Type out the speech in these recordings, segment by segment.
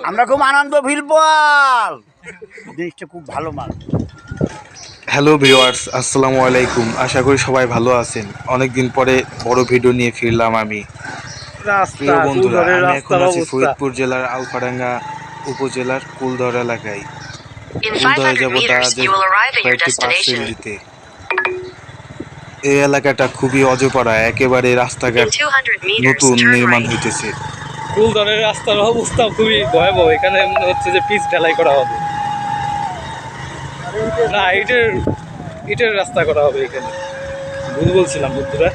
আমরা খুব আনন্দ ফিল পাল, জিনিসটা খুব ভালো মাল। হ্যালো ভিউয়ার্স, আসসালামু আলাইকুম। আশা করি সবাই ভালো আছেন। অনেকদিন পরে বড় ভিডিও নিয়ে ফিরলাম আমি। প্রিয় বন্ধুরা, আমি এখন আছি ফরিদপুর জেলার আলফাডাঙ্গা উপজেলার কুলধর এলাকায়। কুলধরে যাব দারাজের কয়েকটি পার্সেল দিতে। এই এলাকাটা খুবই অজপাড়া, একেবারে রাস্তাঘাট নতুন নির্মাণ হইতেছে। কুলধরের রাস্তার অবস্থা খুবই ভয়াবহ। এখানে মনে হচ্ছে যে পিচ ঢালাই করা হবে না, ইটের রাস্তা করা হবে এখানে। ভুল বলছিলাম বন্ধুরা।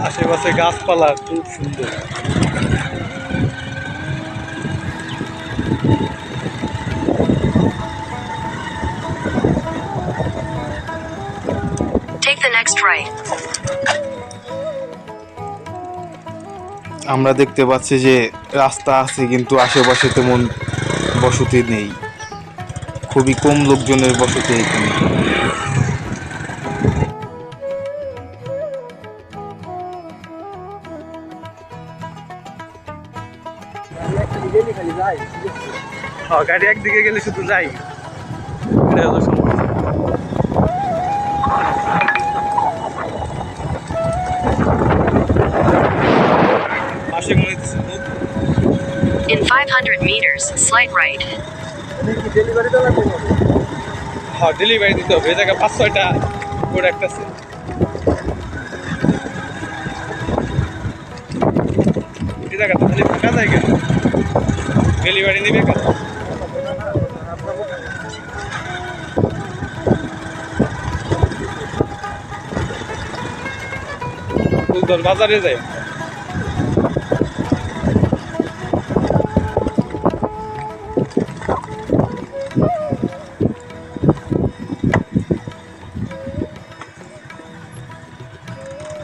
আশেপাশে গাছপালা খুব সুন্দর। Take the next right. আমরা দেখতে পাচ্ছি যে রাস্তা আছে কিন্তু আশেপাশে তেমন বসতি নেই, খুবই কম লোকজনের বসতি এখানে। গাড়ি একদিকে গেলে শুধু যাই, এটা হলো সমস্যা। পাশে মনে হচ্ছে In 500 meters, slight right. হ্যাঁ, ডেলিভারি দিতে হবে। এই জায়গায় 5-6টা প্রোডাক্ট আছে। এই জায়গাটা খালি ফাঁকা যায় কেন? ডেলিভারি নিবে কেন? কুলধর বাজারে যায়।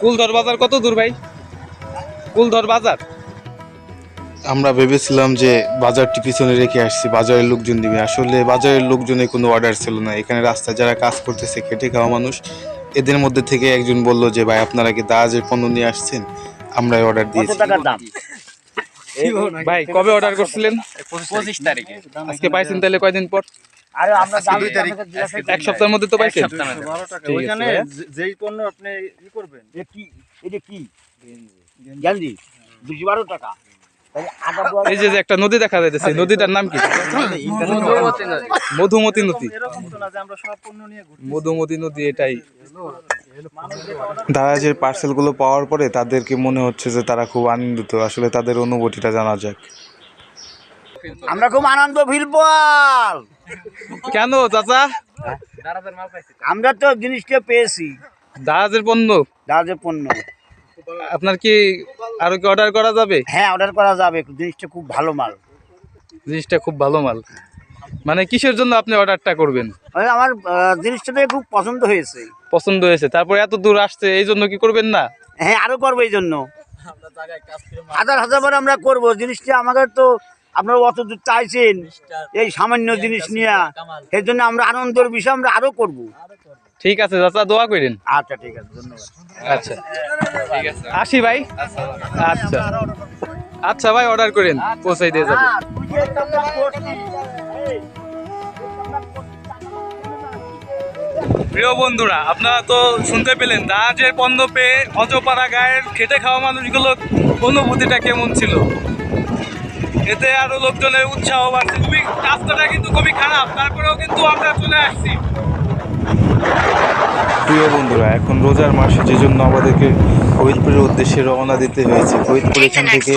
কুলধর বাজার কত দূর ভাই? কুলধর বাজার আমরা ভেবেছিলাম যে বাজারটি পিছনে রেখে আসছি, বাজারের লোকজন দিবে। আসলে বাজারের লোকজনের কোনো অর্ডার ছিল না। এখানে রাস্তায় যারা কাজ করতেছে, খেটে খাওয়া মানুষ, এদের মধ্যে থেকে একজন বলল যে ভাই আপনারা কি দারাজের পণ্য নিয়ে আসছেন? আমরা অর্ডার কত দিয়েছি। টাকার দাম? ভাই কবে অর্ডার করছিলেন? 25 তারিখে। আজকে পাইছেন তাহলে কয়দিন পর? আরে আমরা দাম 2 তারিখ। এক সপ্তাহের মধ্যে তো পাইছেন। ঠিক আছে ওইখানে ভাইয়া। যেই পণ্য আপনি ই করবেন এটা কি? এটা কি গেঞ্জি 212 টাকা। তাহলে আটা দেওয়া এই যে যে একটা নদী দেখা যাইতেছে, নদীটার নাম কি? মধুমতি নদী। এরকম তো না যে আমরা সব পণ্য নিয়ে ঘুরছি। মধুমতি নদী এটাই। দারাজের পার্সেলগুলো পাওয়ার পরে তাদেরকে মনে হচ্ছে যে তারা খুব আনন্দিত। আসলে তাদের অনুভূতিটা জানা যাক। আমরা খুব আনন্দ ফিল পাল। কেন চাচা? আমরা তো জিনিসটা পেয়েছি, দারাজের পণ্য। দারাজের পণ্য। আপনার কি আরো কি অর্ডার করা যাবে? হ্যাঁ, অর্ডার করা যাবে, জিনিসটা খুব ভালো মাল। জিনিসটা খুব ভালো মাল। মানে কিসের জন্য আপনি অর্ডারটা করবেন? আমার জিনিসটা তো খুব পছন্দ হয়েছে। পছন্দ হয়েছে, তারপরে এত দূর আসছে, এই জন্য কি করবেন না? হ্যাঁ, আরো করবো। এই জন্য হাজার হাজার বার আমরা করবো। জিনিসটা আমাদের তো আপনারা অত দূর চাইছেন এই সামান্য জিনিস নিয়ে, সেই জন্য আমরা আনন্দের বিষয় আমরা আরো করব। ঠিক আছে চাচা, দোয়া করেন। আচ্ছা, ঠিক আছে, ধন্যবাদ। আচ্ছা আসি ভাই। আচ্ছা আচ্ছা ভাই, অর্ডার করেন, পৌঁছাই দিয়ে যাবো। প্রিয় বন্ধুরা, আপনারা তো শুনতে পেলেন দারাজের পণ্য পেয়ে অজপাড়া গায়ের খেটে খাওয়া মানুষগুলোর অনুভূতিটা কেমন ছিল। এতে আরো লোকজনের উৎসাহ বাড়ছে। খুবই রাস্তাটা কিন্তু খুবই খারাপ, তারপরেও কিন্তু আমরা চলে আসছি। প্রিয় বন্ধুরা, এখন রোজার মাসে যে জন্য আমাদেরকে ফরিদপুরের উদ্দেশ্যে রওনা দিতে হয়েছে। ফরিদপুর এখান থেকে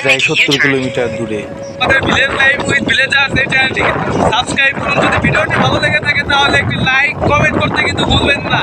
প্রায় 70 কিলোমিটার দূরে। আমাদের ভিলেজ লাইফ উইথ ভিলেজার্স এই চ্যানেলটিকে সাবস্ক্রাইব করুন। যদি ভিডিওটি ভালো লেগে থাকে তাহলে একটি লাইক কমেন্ট করতে কিন্তু ভুলবেন না।